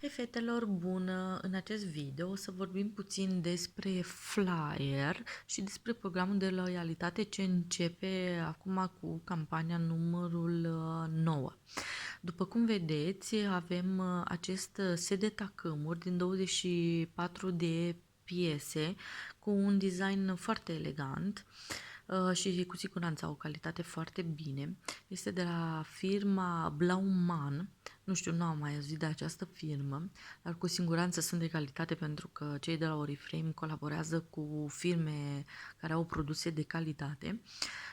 Hei fetelor, bună! În acest video o să vorbim puțin despre Flyer și despre programul de loialitate ce începe acum cu campania numărul 9. După cum vedeți, avem acest set de tacâmuri din 24 de piese cu un design foarte elegant și cu siguranță au o calitate foarte bine. Este de la firma Blauman. Nu știu, nu am mai auzit de această firmă, dar cu siguranță sunt de calitate pentru că cei de la Oriflame colaborează cu firme care au produse de calitate.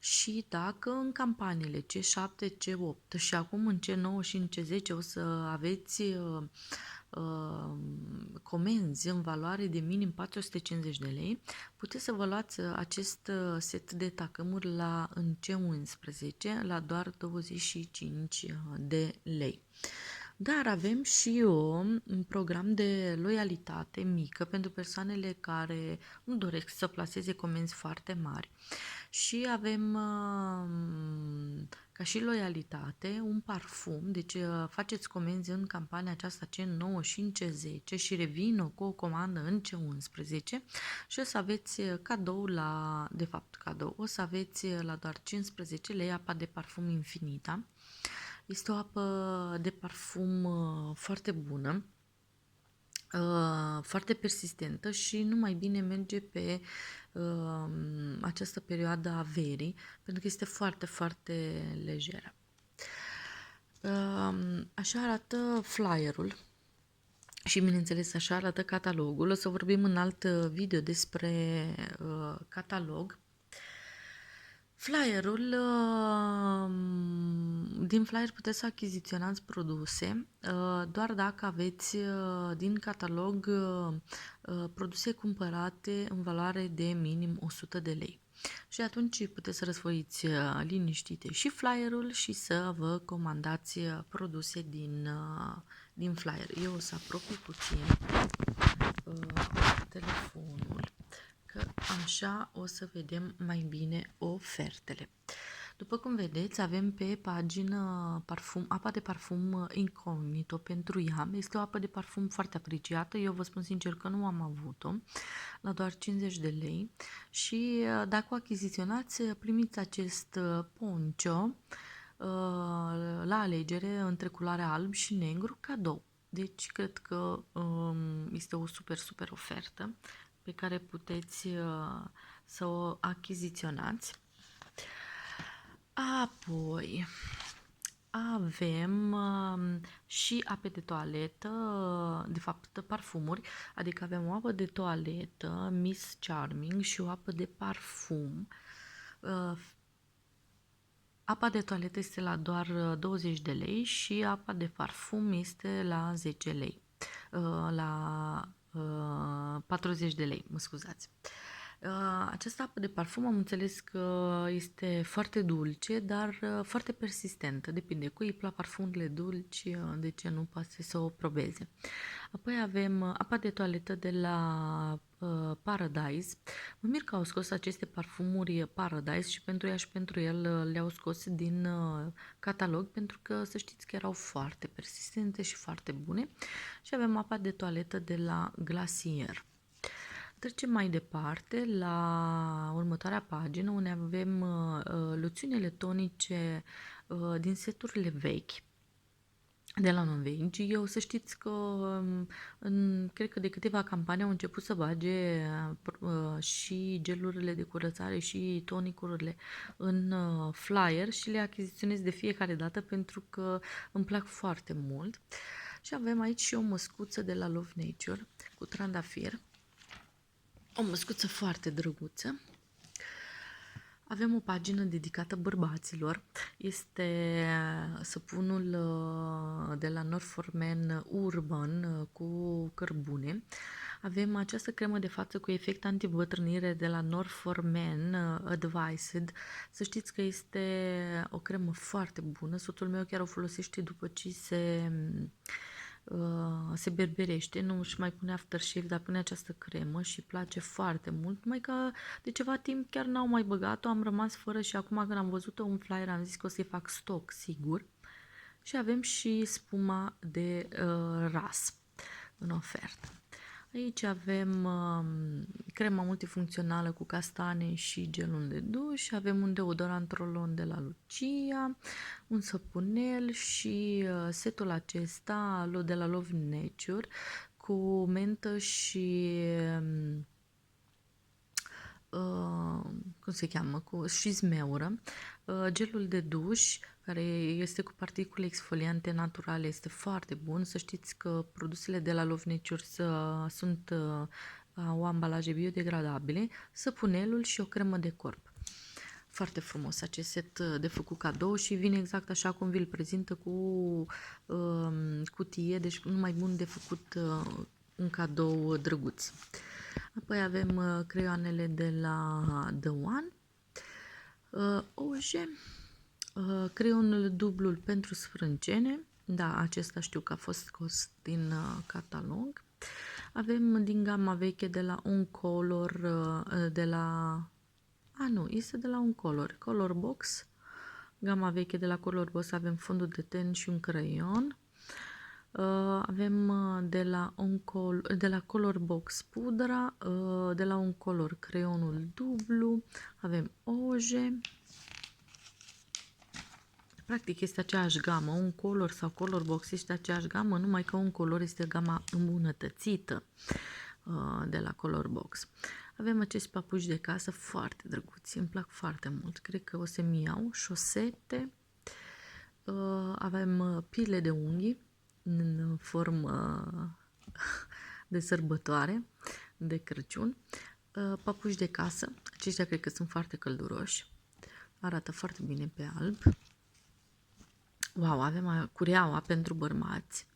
Și dacă în campaniile C7, C8 și acum în C9 și în C10 o să aveți comenzi în valoare de minim 450 de lei, puteți să vă luați acest set de tacâmuri în C11 la doar 25 de lei. Dar avem și un program de loialitate mică pentru persoanele care nu doresc să plaseze comenzi foarte mari. Și avem ca și loialitate un parfum, deci faceți comenzi în campania aceasta C9 și în C10 și revină cu o comandă în C11 și o să aveți cadou o să aveți la doar 15 lei apa de parfum Infinita. Este o apă de parfum foarte bună, foarte persistentă și numai bine merge pe această perioadă a verii, pentru că este foarte, foarte lejeră. Așa arată flyerul și, bineînțeles, așa arată catalogul. O să vorbim în alt video despre catalog. Flyerul, din flyer puteți să achiziționați produse doar dacă aveți din catalog produse cumpărate în valoare de minim 100 de lei. Și atunci puteți să răsfoiți liniștite și flyerul și să vă comandați produse din flyer. Eu o să apropii puțin telefonul, că așa o să vedem mai bine ofertele. După cum vedeți, avem pe pagină apa de parfum Incognito pentru ea. Este o apă de parfum foarte apreciată. Eu vă spun sincer că nu am avut-o, la doar 50 de lei. Și dacă o achiziționați, primiți acest poncho la alegere între culoarea alb și negru cadou. Deci cred că este o super ofertă pe care puteți să o achiziționați. Apoi avem și ape de toaletă, de fapt parfumuri, adică avem o apă de toaletă Miss Charming și o apă de parfum. Apa de toaletă este la doar 20 de lei și apa de parfum este la 10 lei, la 40 de lei, mă scuzați. Această apă de parfum am înțeles că este foarte dulce, dar foarte persistentă. Depinde, cui îi plac parfumurile dulci, de ce nu poate să o probeze. Apoi avem apa de toaletă de la Paradise. Mă mir că au scos aceste parfumuri Paradise și pentru ea și pentru el le-au scos din catalog, pentru că să știți că erau foarte persistente și foarte bune. Și avem apa de toaletă de la Glacier. Trecem mai departe la următoarea pagină, unde avem loțiunile tonice din seturile vechi de la Novage. Eu să știți că cred că de câteva campanii au început să bage și gelurile de curățare și tonicurile în flyer și le achiziționez de fiecare dată pentru că îmi plac foarte mult. Și avem aici și o măscuță de la Love Nature cu trandafir. O măscuță foarte drăguță. Avem o pagină dedicată bărbaților. Este săpunul de la Norforman Urban cu cărbune. Avem această cremă de față cu efect antibătrânire de la Norforman Advised. Să știți că este o cremă foarte bună. Soțul meu chiar o folosește după ce se berberește, nu își mai pune aftershave, dar pune această cremă și place foarte mult, numai că de ceva timp chiar n-au mai băgat-o, am rămas fără și acum când am văzut-o în flyer am zis că o să-i fac stoc, sigur. Și avem și spuma de ras. în ofertă. Aici avem crema multifuncțională cu castane și gelul de duș, avem un deodorant rolon de la Lucia, un săpunel și setul acesta de la Love Nature cu mentă și cum se cheamă, și zmeură. Gelul de duș, care este cu particule exfoliante naturale, este foarte bun. Să știți că produsele de la Love Nature au ambalaje biodegradabile, săpunelul și o cremă de corp. Foarte frumos acest set de făcut cadou și vine exact așa cum vi-l prezintă cu cutie, deci numai bun de făcut un cadou drăguț. Apoi avem creioanele de la The One, Oje, creionul dublul pentru sfrâncene, da, acesta știu că a fost scos din catalog. Avem din gama veche de la Un Color, este de la Un Color, Color Box, gama veche de la Color Box, avem fondul de ten și un creion. Avem de la Color Box pudra, de la Un Color creionul dublu, avem Oje. Practic este aceeași gamă, Un Color sau Color Box este aceeași gamă, numai că Un Color este gama îmbunătățită de la Color Box. Avem acești papuci de casă foarte drăguți, îmi plac foarte mult, cred că o să-mi iau, șosete, avem pile de unghii în formă de sărbătoare, de Crăciun, papuci de casă, aceștia cred că sunt foarte călduroși, arată foarte bine pe alb. Wow, avem cureaua pentru bărbați,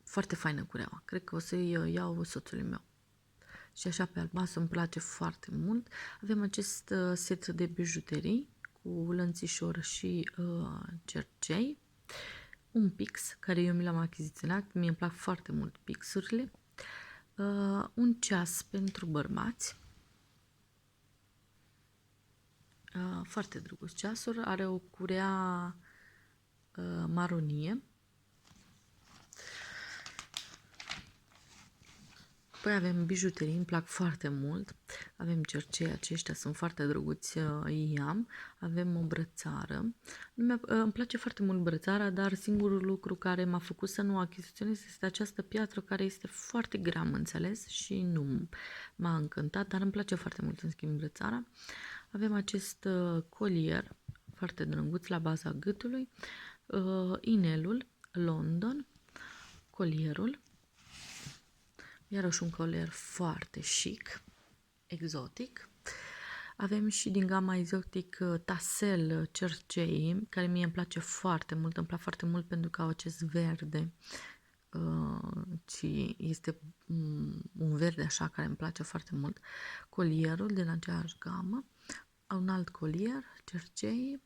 foarte faină cureaua, cred că o să-i iau soțului meu. Și așa pe albastru îmi place foarte mult. Avem acest set de bijuterii cu lănțișor și cercei, un pix care eu mi l-am achiziționat, mie îmi plac foarte mult pixurile, un ceas pentru bărbați, foarte drăguț ceasul, are o curea maronie. Păi avem bijuterii, îmi plac foarte mult, avem cercei aceștia, sunt foarte drăguți, îi am, avem o brățară, îmi place foarte mult brățara, dar singurul lucru care m-a făcut să nu o achiziționez este această piatră care este foarte grea, am înțeles, și nu m-a încântat, dar îmi place foarte mult în schimb brățara. Avem acest colier foarte drăguț la baza gâtului, inelul London, colierul, iarăși un colier foarte chic, exotic. Avem și din gama exotic tasel cercei, care mie îmi place foarte mult, îmi plac foarte mult pentru că au acest verde, și este un verde așa care îmi place foarte mult. Colierul de la aceeași gamă, un alt colier, cercei,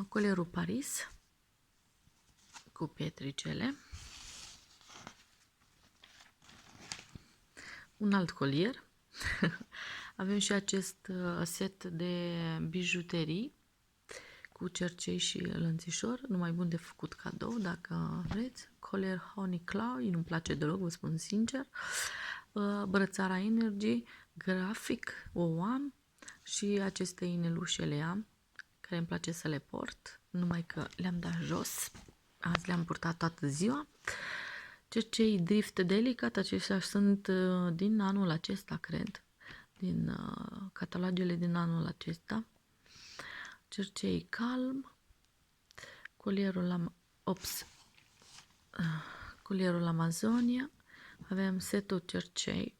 colierul Paris cu pietricele, un alt colier. Avem și acest set de bijuterii cu cercei și lănțișor, numai bun de făcut cadou, dacă vreți. Colier Honey Cloud, nu-mi place deloc, vă spun sincer. Brățara Energy, grafic, o am și aceste inelușe le am, care îmi place să le port, numai că le-am dat jos, azi le-am purtat toată ziua. Cercei Drift Delicat, aceștia sunt din anul acesta, cred, din catalogele din anul acesta. Cercei Calm, colierul Amazonia, avem setul cercei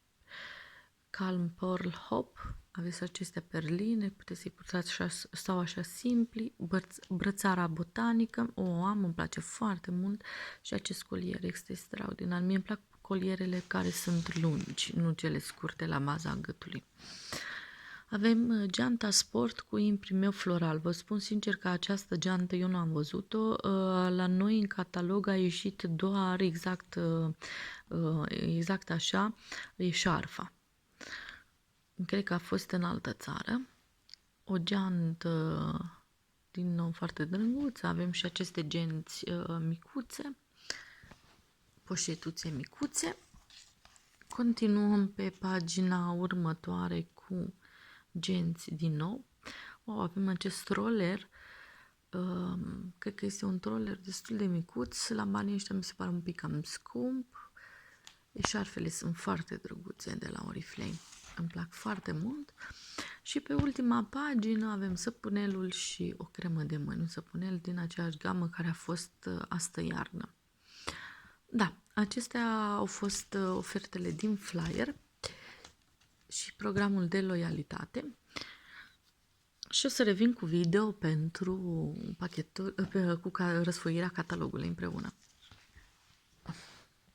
Calm Pearl Hop, aveți acestea perline, puteți să-i purtați sau așa simpli, brățara botanică, o am, îmi place foarte mult și acest colier este extraordinar. Mie îmi plac colierele care sunt lungi, nu cele scurte la baza gâtului. Avem geanta sport cu imprimeu floral. Vă spun sincer că această geantă eu nu am văzut-o. La noi în catalog a ieșit doar exact așa, e șarfa. Cred că a fost în altă țară. O geantă din nou foarte drăguț. Avem și aceste genți micuțe, poșetuțe micuțe. Continuăm pe pagina următoare cu genți din nou. Avem acest roller. Cred că este un troller destul de micuț. La banii ăștia mi se pare un pic cam scump. Eșarfele sunt foarte drăguțe de la Oriflame. Îmi plac foarte mult. Și pe ultima pagină avem săpunelul și o cremă de mâini. Un săpunel din aceeași gamă care a fost astă iarnă. Da, acestea au fost ofertele din flyer și programul de loialitate. Și o să revin cu video pentru pachetul, cu răsfoirea catalogului împreună.